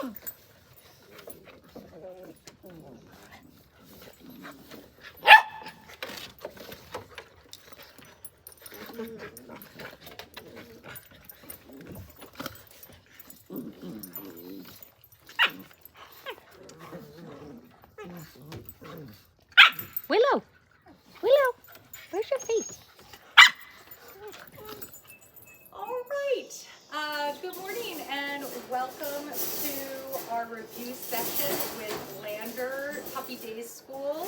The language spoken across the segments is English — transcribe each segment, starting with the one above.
Willow, Willow, where's your face? All right. Good morning and welcome to our review session with Lander Puppy Days School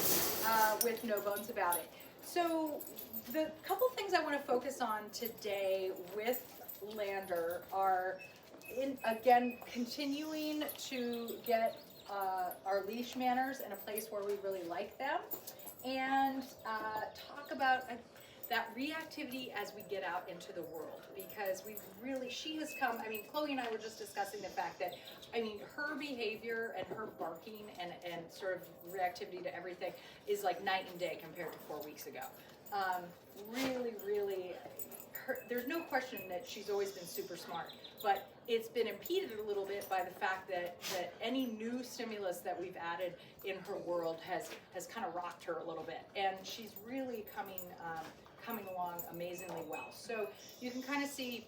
with No Bones About It. So the couple things I want to focus on today with Lander are, again, continuing to get our leash manners in a place where we really like them, and talk about that reactivity as we get out into the world, because she has come, Chloe and I were just discussing the fact that, her behavior and her barking and sort of reactivity to everything is like night and day compared to 4 weeks ago. Really, there's no question that she's always been super smart, but it's been impeded a little bit by the fact that any new stimulus that we've added in her world has kind of rocked her a little bit, and she's really coming along amazingly well. So you can kind of see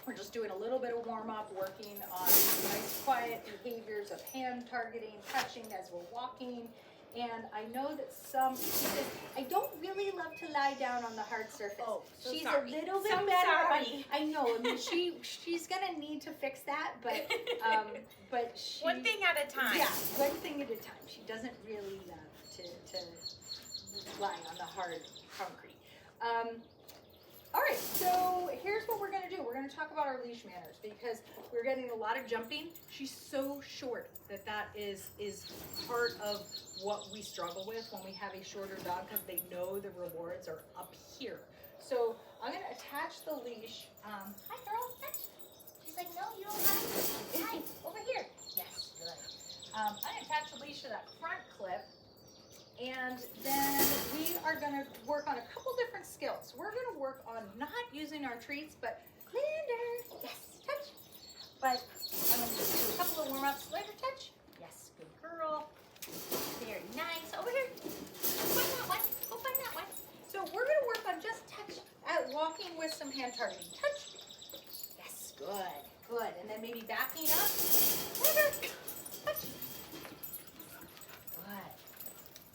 we're just doing a little bit of warm up, working on nice quiet behaviors of hand targeting, touching as we're walking. And I know that she says, I don't really love to lie down on the hard surface. Oh, so she's sorry. a little bit So better. sorry. I know. She's gonna need to fix that, but she, One thing at a time. Yeah, one thing at a time. She doesn't really love to lie on the hard concrete. All right, so here's what we're going to do. We're going to talk about our leash manners, because we're getting a lot of jumping. She's so short that is part of what we struggle with when we have a shorter dog, because they know the rewards are up here. So I'm going to attach the leash. Hi, girl. Touch. She's like, no, you don't have to. Hi, over here. Yes, good. I'm going to attach the leash to that front clip. And then we are going to work on a couple different skills. We're going to work on not using our treats, but Lander, yes, touch. But I'm going to just do a couple of warm-ups. Lander, touch. Yes, good girl. Very nice. Over here. Go find that one. Go find that one. So we're going to work on just touch at walking with some hand targeting. Touch. Yes, good. Good. And then maybe backing up. Lander, touch.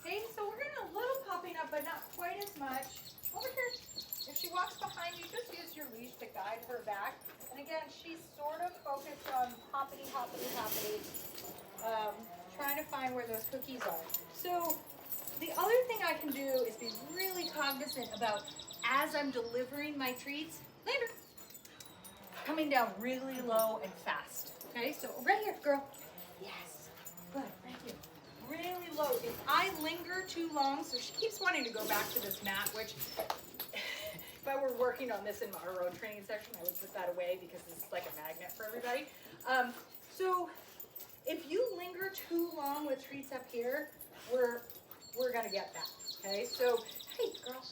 Okay, so we're getting a little popping up, but not quite as much. Over here, if she walks behind you, just use your leash to guide her back. And again, she's sort of focused on hoppity, trying to find where those cookies are. So the other thing I can do is be really cognizant about, as I'm delivering my treats, Lander, coming down really low and fast. Okay, so right here, girl. Yes, good, right here. Really low. If I linger too long, so she keeps wanting to go back to this mat, which if I were working on this in our own training session, I would put that away, because this is like a magnet for everybody. So if you linger too long with treats up here, we're gonna get that. Okay, so hey girl,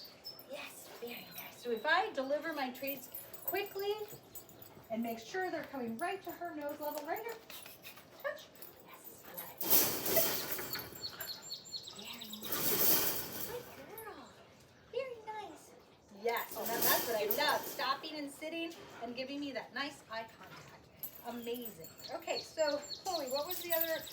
yes, very nice. So if I deliver my treats quickly and make sure they're coming right to her nose level, right here, touch. Yes, good. Yes, and that's what I love, stopping and sitting and giving me that nice eye contact. Amazing. Okay, so Chloe, what was the other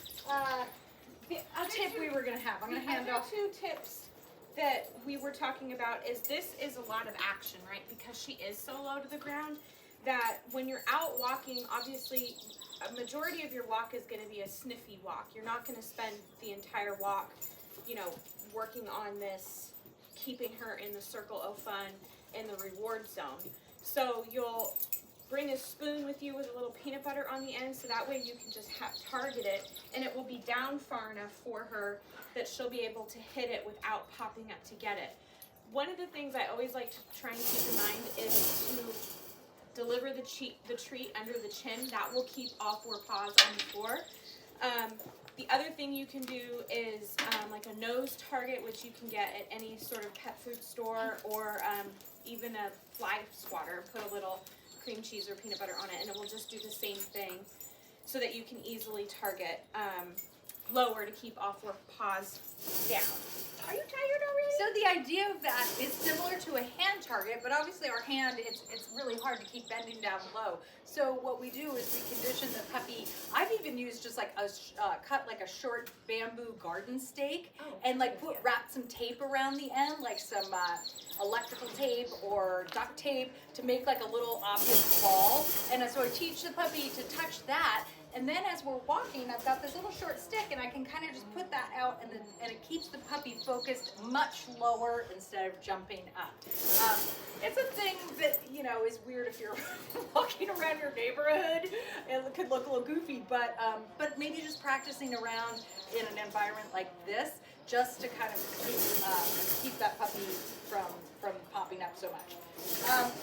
tip we were going to have? I'm going to hand off. The other 2 tips that we were talking about is, this is a lot of action, right? Because she is so low to the ground, that when you're out walking, obviously a majority of your walk is going to be a sniffy walk. You're not going to spend the entire walk, working on this, keeping her in the circle of fun in the reward zone. So you'll bring a spoon with you with a little peanut butter on the end, so that way you can just target it, and it will be down far enough for her that she'll be able to hit it without popping up to get it. One of the things I always like to try and keep in mind is to deliver the treat under the chin. That will keep all 4 paws on the floor. The other thing you can do is like a nose target, which you can get at any sort of pet food store, or even a fly swatter. Put a little cream cheese or peanut butter on it, and it will just do the same thing. so that you can easily target lower to keep all four paws down. Are you tired already? So the idea of that is similar to a hand target, but obviously our hand, it's really hard to keep bending down low. So what we do is we condition the puppy. I've even used just like cut like a short bamboo garden stake and like wrap some tape around the end, like some electrical tape or duct tape to make like a little obvious ball. And so I teach the puppy to touch that. And then as we're walking, I've got this little short stick and I can kind of just put that out and it keeps the puppy focused much lower instead of jumping up. It's a thing that, you know, is weird if you're walking around your neighborhood. It could look a little goofy, but maybe just practicing around in an environment like this just to kind of keep that puppy from popping up so much.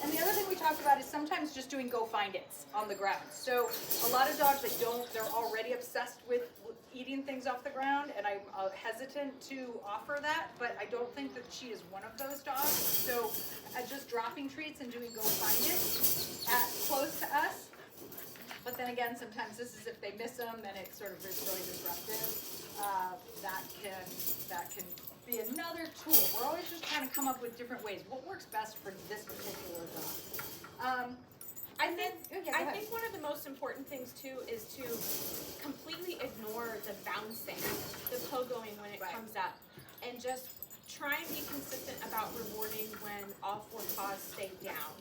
And the other thing we talked about is sometimes just doing go find it's on the ground. So a lot of dogs that they're already obsessed with eating things off the ground, and I'm hesitant to offer that, but I don't think that she is one of those dogs. So just dropping treats and doing go find it close to us. But then again, sometimes this is if they miss them, then it sort of is really disruptive. That can be another tool. We're always just trying to come up with different ways. What works best for this particular dog? I think one of the most important things too is to completely ignore the bouncing, the pogoing when it comes up, and just try and be consistent about rewarding when all four paws stay down.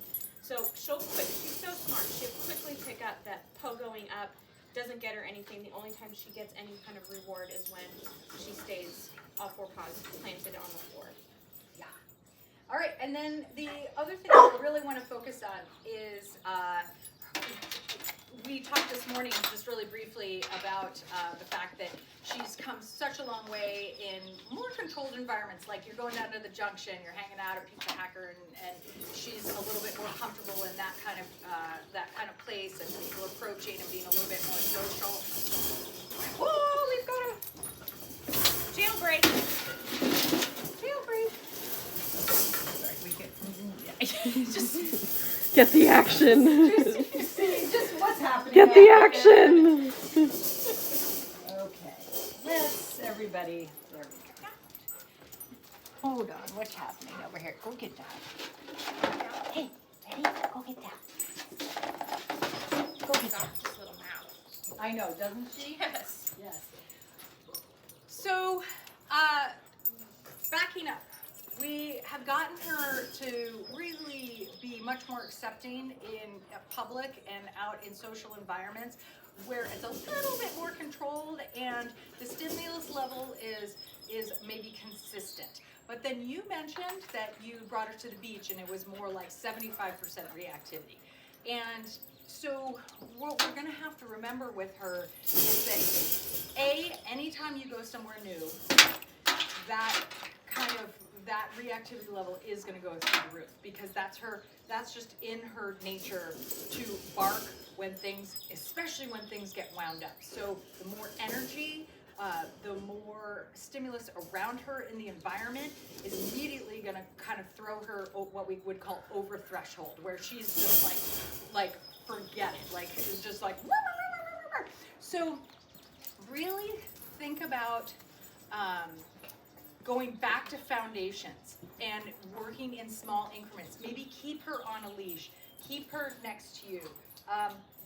So she's so smart, she'll quickly pick up that pogoing up doesn't get her anything. The only time she gets any kind of reward is when she stays all four paws planted on the floor. Yeah. All right, and then the other thing that I really want to focus on is we talked this morning just really briefly about the fact that she's come such a long way in more controlled environments. Like you're going down to the junction, you're hanging out at Pizza Hacker, and she's a little bit more comfortable in that kind of place, and people approaching and being a little bit more social. Whoa, we've got a jailbreak. Jailbreak. Sorry, we could Just get the action. just what's happening. Get the action. Okay, let's everybody. There we go. Hold on, what's happening over here? Go get that. Hey, ready? Go get that. Go get that. This little mouth. I know, doesn't she? Yes. Yes. So, backing up, we have gotten her to really be much more accepting in public and out in social environments where it's a little bit more controlled and the stimulus level is maybe consistent. But then you mentioned that you brought her to the beach and it was more like 75% reactivity. And so what we're gonna have to remember with her is that anytime you go somewhere new, that reactivity level is gonna go through the roof because that's just in her nature to bark when things, especially when things get wound up. So the more energy, the more stimulus around her in the environment is immediately gonna kind of throw her what we would call over threshold, where she's just like forget it, like it's just like. So really think about going back to foundations and working in small increments. Maybe keep her on a leash, keep her next to you,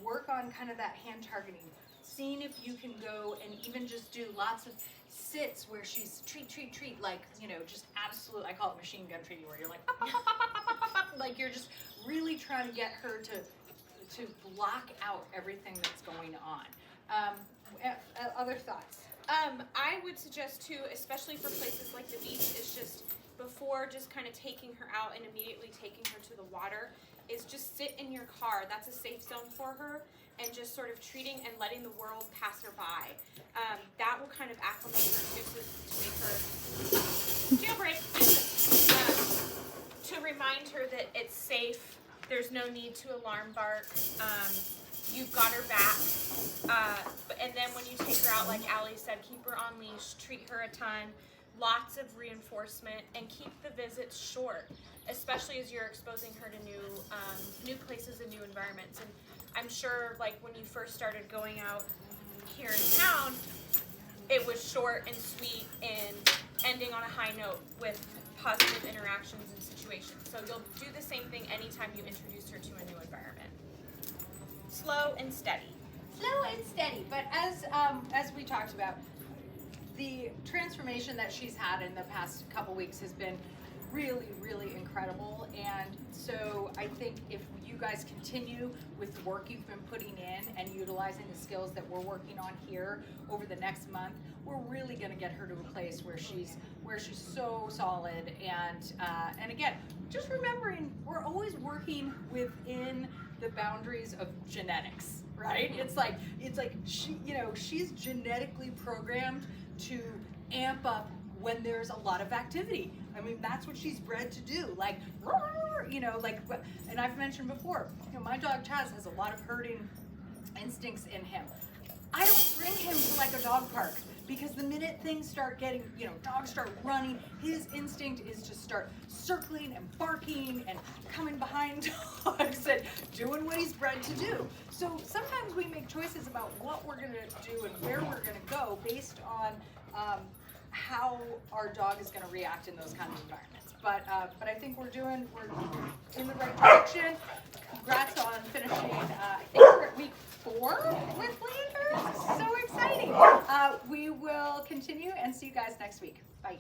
work on kind of that hand targeting, seeing if you can go and even just do lots of sits where she's treat, like, you know, just absolute, I call it machine gun treating, where you're like, like you're just really trying to get her to block out everything that's going on. Other thoughts? I would suggest too, especially for places like the beach, is just before just kind of taking her out and immediately taking her to the water, is just sit in your car. That's a safe zone for her, and just sort of treating and letting the world pass her by. That will kind of acclimate her to make her jailbreak. To remind her that it's safe. There's no need to alarm bark. You've got her back. And then when you take her out, like Allie said, keep her on leash, treat her a ton, lots of reinforcement, and keep the visits short, especially as you're exposing her to new places and new environments. And I'm sure, like, when you first started going out here in town, it was short and sweet and ending on a high note with positive interactions and situations. So you'll do the same thing anytime you introduce her to a new environment. Slow and steady. Slow and steady, but as we talked about, the transformation that she's had in the past couple weeks has been really, really incredible. And so I think if you guys continue with the work you've been putting in and utilizing the skills that we're working on here over the next month, we're really going to get her to a place where she's so solid. And again, just remembering we're always working within the boundaries of genetics, right? It's like she's genetically programmed to amp up when there's a lot of activity. I mean, that's what she's bred to do. Like, and I've mentioned before, my dog Chaz has a lot of herding instincts in him. I don't bring him to like a dog park because the minute things start getting, dogs start running, his instinct is to start circling and barking and coming behind dogs and doing what he's bred to do. So sometimes we make choices about what we're gonna do and where we're gonna go based on how our dog is going to react in those kind of environments. But I think we're in the right direction. Congrats on finishing. I think we're at week 4 with Leander. So exciting. We will continue and see you guys next week. Bye.